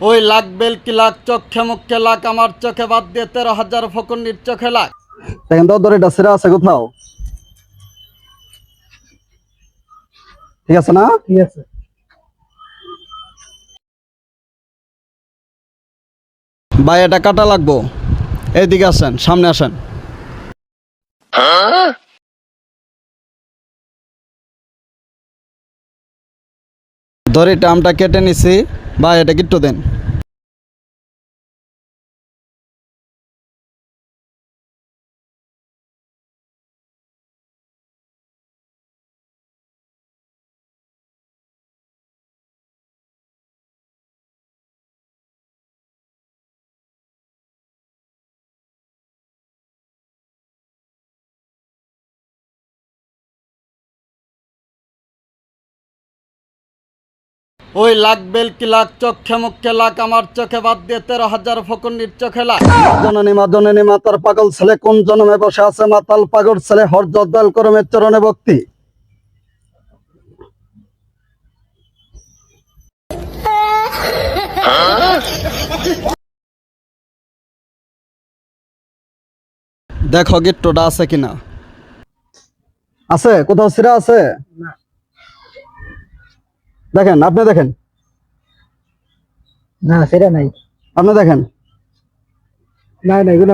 ওই লাখ বেলকি লাখ চোখে মুখে লাখ আমার চোখে বাদ দিয়ে 13,000 ফকুন্নির চোখে লাখ। দেখেন তো দড়িটা ছেঁড়া আছে কোথাও? ঠিক আছে না? ঠিক আছে। ভাই এটা কাটা লাগবো, এইদিকে আসেন, সামনে আসেন। দড়িটা আমরা কেটে নিছি, ভাই এটা একটু দেন। ওই লাখ বেলকি লাখ চোখে মুখে লাখ আমার চোখে বাদ দিয়ে 13,000 ফকুন্নির চোখে লাখ। জননী মাতার পাগল ছেলে কোন জন্মে বসে আছে মাতাল পাগল ছেলে হর জদ্দাল করমের চরণে ভক্তি। দেখো গিট্টুটা আছে কিনা। আছে কোথাও ছিঁড়া আছে? দেখেন, আপনি দেখেন। না সেটা নাই, আপনি দেখেন। নাই নাই এগুলো